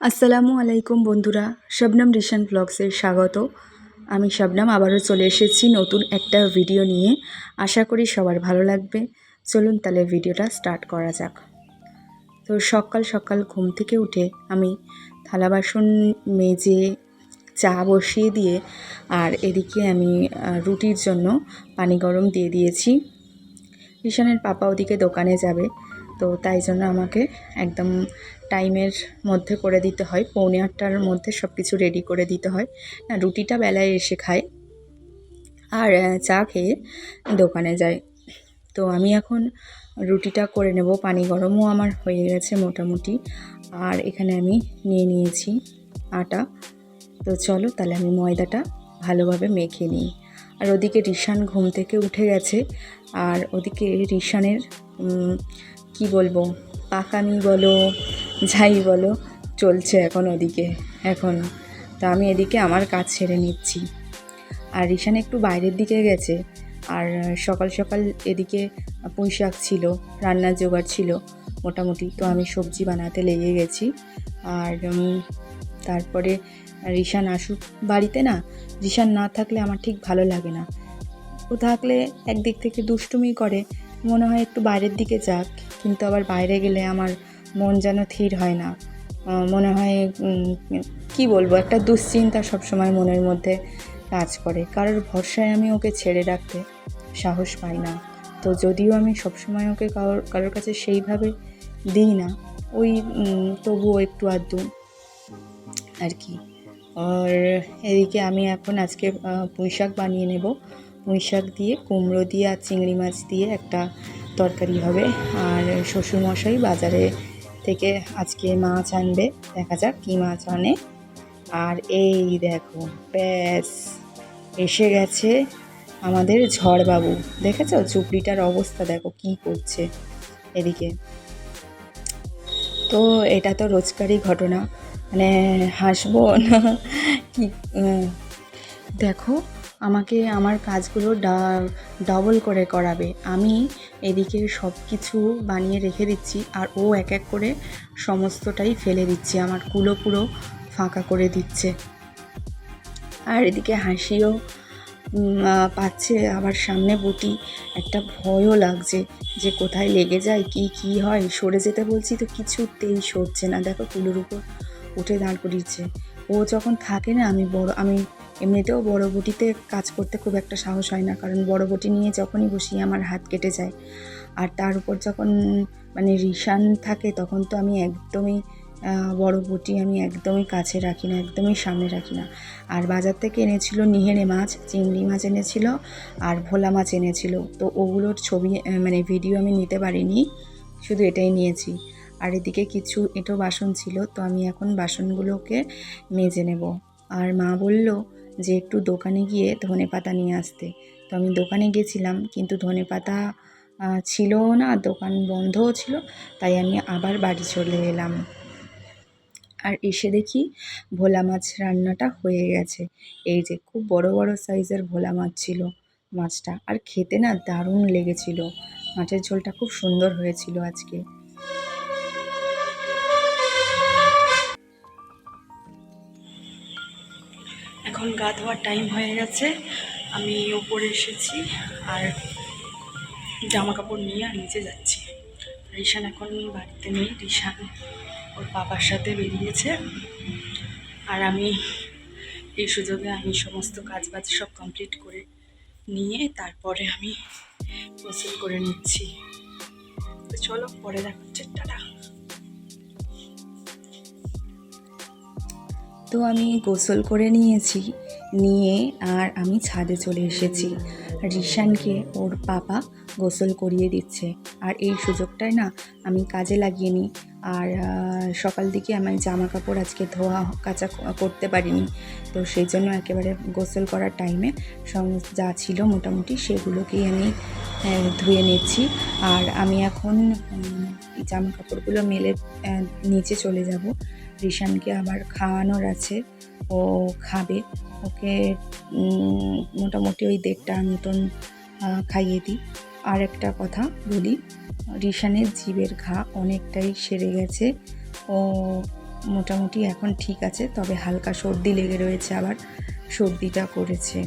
আসসালামু আলাইকুম বন্ধুরা, শবনম রিশান ব্লগসের স্বাগত। আমি শবনম আবারও চলে এসেছি নতুন একটা ভিডিও নিয়ে। আশা করি সবার ভালো লাগবে। চলুন তাহলে ভিডিওটা স্টার্ট করা যাক। তো সকাল সকাল ঘুম থেকে উঠে আমি থালা বাসন মেজে চা বসিয়ে দিয়ে আর এদিকে আমি রুটির জন্য পানি গরম দিয়ে দিয়েছি। রিশানের পাপা ওদিকে দোকানে যাবে, তো তাই জন্য আমাকে একদম টাইমের মধ্যে করে দিতে হয়, 7:45টার মধ্যে সব কিছু রেডি করে দিতে হয়। না, রুটিটা বেলায় এসে খায় আর চা খেয়ে দোকানে যায়। তো আমি এখন রুটিটা করে নেব। পানি গরমও আমার হয়ে গেছে মোটামুটি, আর এখানে আমি নিয়ে নিয়েছি আটা। তো চলো তাহলে আমি ময়দাটা ভালোভাবে মেখে নিই। আর ওদিকে রিশান ঘুম থেকে উঠে গেছে, আর ওদিকে রিশানের কি বলবো, পাকামি বলো যাই বলো চলছে এখন ওদিকে এখন। তো আমি এদিকে আমার কাজ ছেড়ে নিচ্ছি। আর রিশান একটু বাইরের দিকে গেছে, আর সকাল সকাল এদিকে পুঁই শাক ছিল, রান্নার জোগাড় ছিল মোটামুটি। তো আমি সবজি বানাতে লেগে গেছি। আর তারপরে রিশান আসুক বাড়িতে। না, রিশান না থাকলে আমার ঠিক ভালো লাগে না। ও থাকলে একদিক থেকে দুষ্টুমি করে, মনে হয় একটু বাইরের দিকে যাক, কিন্তু আবার বাইরে গেলে আমার মন যেন থির হয় না। মনে হয় কি বলবো, একটা দুশ্চিন্তা সবসময় মনের মধ্যে কাজ করে। কারোর ভরসায় আমি ওকে ছেড়ে রাখতে সাহস পাই না। তো যদিও আমি সবসময় ওকে কারোর কাছে সেইভাবে দিই না, ওই তবুও একটু আধটু আর কি। আর এদিকে আমি এখন আজকে পুঁই শাক বানিয়ে নেব। পুঁই শাক দিয়ে, কুমড়ো দিয়ে আর চিংড়ি মাছ দিয়ে একটা তরকারি হবে। আর শ্বশুরমশাই বাজারে থেকে আজকে মাছ আনবে, দেখা যাক কী মাছ আনে। আর এই দেখো, ব্যাস এসে গেছে আমাদের ঝড়বাবু। দেখেছো চুপড়িটার অবস্থা, দেখো কি করছে এদিকে। তো এটা তো রোজকারই ঘটনা, মানে হাসবো না কি। দেখো, আমাকে আমার কাজগুলো ডবল করে করাবে। আমি এদিকে সব কিছু বানিয়ে রেখে দিচ্ছি, আর ও এক এক করে সমস্তটাই ফেলে দিচ্ছে, আমার কুলো পুরো ফাঁকা করে দিচ্ছে। আর এদিকে হাসিও পাচ্ছে, আবার সামনে বটি, একটা ভয়ও লাগছে যে কোথায় লেগে যায়, কি হয়। সরে যেতে বলছি তো কিছুতেই সরছে না। দেখো কুলোর উপর উঠে দাঁড় করিয়েছে। ও যখন থাকে না, আমি এমনিতেও বড় বটিতে কাজ করতে খুব একটা সাহস হয় না, কারণ বড় বটি নিয়ে যখনই বসি আমার হাত কেটে যায়। আর তার উপর যখন মানে রিশান থাকে, তখন তো আমি একদমই বড় বটি আমি একদমই কাছে রাখি না, একদমই সামনে রাখি না। আর বাজার থেকে এনেছিল নিহেরে মাছ, চিংড়ি মাছ এনেছিল আর ভোলা মাছ এনেছিল। তো ওগুলোর ছবি মানে ভিডিও আমি নিতে পারিনি, শুধু এটাই নিয়েছি। আর এদিকে কিছু এঁটো বাসন ছিল, তো আমি এখন বাসনগুলোকে মেজে নেব। আর মা বলল যে একটু দোকানে গিয়ে ধনেপাতা নিয়ে আসতে। তো আমি দোকানে গেছিলাম, কিন্তু ধনেপাতা ছিলও না, দোকান বন্ধও ছিল। তাই আমি আবার বাড়ি চলে এলাম। আর এসে দেখি ভোলা মাছ রান্নাটা হয়ে গেছে। এই যে খুব বড় বড় সাইজের ভোলা মাছ ছিল মাছটা, আর খেতে না দারুণ লেগেছিল। মাছের ঝোলটা খুব সুন্দর হয়েছিল আজকে। এখন গা ধোয়ার টাইম হয়ে গেছে, আমি ওপরে এসেছি আর জামা কাপড় নিয়ে আর নিচে যাচ্ছি। রিশান এখন বাড়িতে নেই, রিশান ওর বাবার সাথে বেরিয়েছে। আর আমি এই সুযোগে আমি সমস্ত কাজবাজ সব কমপ্লিট করে নিয়ে তারপরে আমি গোসল করে নিচ্ছি। তো চলো পরে দেখা হচ্ছে, টাটা। তো আমি গোসল করে নিয়েছি, নিয়ে আর আমি ছাদে চলে এসেছি। রিশানকে ওর পাপা গোসল করিয়ে দিচ্ছে, আর এই সুযোগটায় না আমি কাজে লাগিয়ে নিই। আর সকাল দিকে আমি জামা কাপড় আজকে ধোয়া কাচা করতে পারিনি, তো সেই জন্য একেবারে গোসল করার টাইমে সমস্ত যা ছিল মোটামুটি সেগুলোকেই আমি ধুয়ে নিচ্ছি। আর আমি এখন জামা কাপড়গুলো মেলে নিচে চলে যাব। রিশানকে আবার খাওয়ানোর আছে, ও খাবে। ওকে মোটামুটি ওই 1:30টার মতন খাইয়ে দিই। আর একটা কথা বলি, রিশানের জিভের ঘা অনেকটাই সেরে গেছে। ও মোটামুটি এখন ঠিক আছে, তবে হালকা সর্দি লেগে রয়েছে, আবার সর্দিটা করেছে।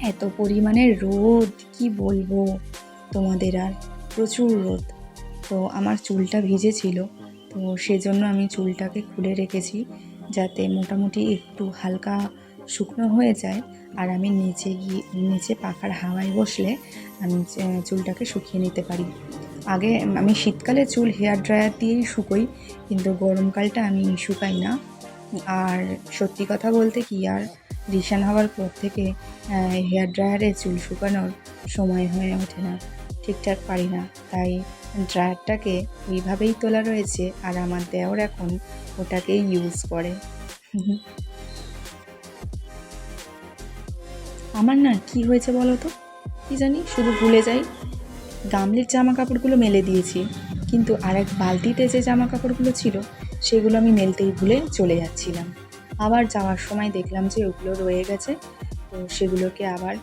এত পরিমাণে রোদ কি বলবো তোমাদের, আর প্রচুর রোদ। তো আমার চুলটা ভিজেছিল, তো সেজন্য আমি চুলটাকে খুলে রেখেছি যাতে মোটামুটি একটু হালকা শুকনো হয়ে যায়। আর আমি নিচে পাখার হাওয়ায় বসলে আমি চুলটাকে শুকিয়ে নিতে পারি। আগে আমি শীতকালে চুল হেয়ার ড্রায়ার দিয়েই শুকোই, কিন্তু গরমকালটা আমি শুকাই না। আর সত্যি কথা বলতে কি, আর রিসেন্ট হওয়ার পর থেকে হেয়ার ড্রায়ারে চুল শুকানোর সময় হয়ে ওঠে না, ঠিকঠাক পারি না। তাই ড্রায়ারটাকে ওইভাবেই তোলা রয়েছে, আর আমার দেওর এখন ওটাকেই ইউজ করে। আমার না কি হয়েছে বলো তো, কি জানি শুধু ভুলে যাই। গামলির জামা কাপড়গুলো মেলে দিয়েছি, কিন্তু আরেক বালতিতে যে জামা কাপড়গুলো ছিল সেগুলো আমি মেলতেই ভুলে চলে যাচ্ছিলাম। আবার যাওয়ার সময় দেখলাম যে ওগুলো রয়ে গেছে, তো সেগুলোকে আবার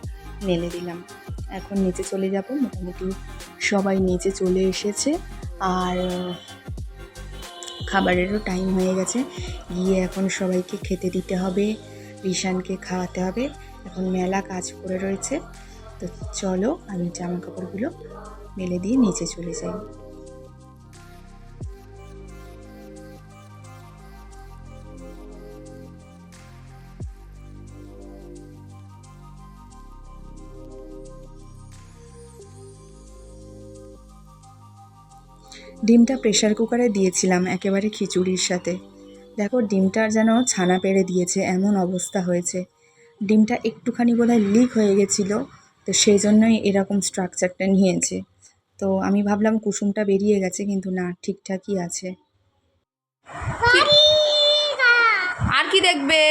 মেলে দিলাম। এখন নিচে চলে যাব, মোটামুটি সবাই নিচে চলে এসেছে, আর খাবারেরও টাইম হয়ে গেছে। গিয়ে এখন সবাইকে খেতে দিতে হবে, রিশানকে খাওয়াতে হবে। এখন মেলা কাজ পড়ে রয়েছে, তো চলো আমি জামা কাপড়গুলো মেলে দিয়ে নিচে চলে যাই। ডিমটা প্রেশার কুকারে দিয়েছিলাম একেবারে খিচুড়ির সাথে। দেখো ডিমটার যেন ছানা পেড়ে দিয়েছে, এমন অবস্থা হয়েছে। ডিমটা একটুখানি বোধহয় লিক হয়ে গেছিলো, তো সেই জন্যই এরকম স্ট্রাকচারটা নিয়েছে। তো আমি ভাবলাম কুসুমটা বেরিয়ে গেছে, কিন্তু না, ঠিকঠাকই আছে। আর কি দেখবে?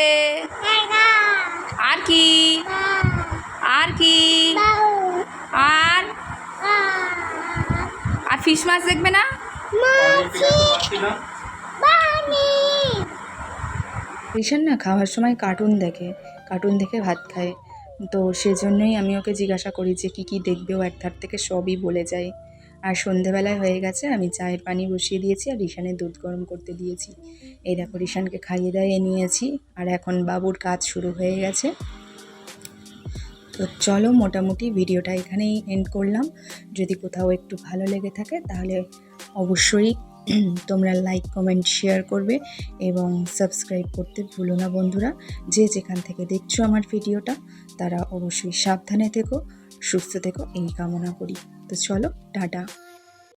আর কি? আর কি? আর আর ফিশ মাছ দেখবে না? রিশান না খাওয়ার সময় কার্টুন দেখে ভাত খায়। তো সেজন্যই আমি ওকে জিজ্ঞাসা করি যে কী কী দেখবে, ও এক ধার থেকে সবই বলে যায়। আর সন্ধেবেলায় হয়ে গেছে, আমি চায়ের পানি বসিয়ে দিয়েছি আর রিশানের দুধ গরম করতে দিয়েছি। এই দেখো রিশানকে খাইয়ে দাইয়ে নিয়েছি, আর এখন বাবুর কাজ শুরু হয়ে গেছে। তো চলো মোটামুটি ভিডিওটা এখানেই এন্ড করলাম। যদি কোথাও একটু ভালো লেগে থাকে তাহলে অবশ্যই তোমরা লাইক কমেন্ট শেয়ার করবে এবং সাবস্ক্রাইব করতে ভুলো না বন্ধুরা। যে যেখান থেকে দেখছো আমার ভিডিওটা তারা অবশ্যই সাবধানে থেকো, সুস্থ থেকো, এই কামনা করি। তো চলো টাটা।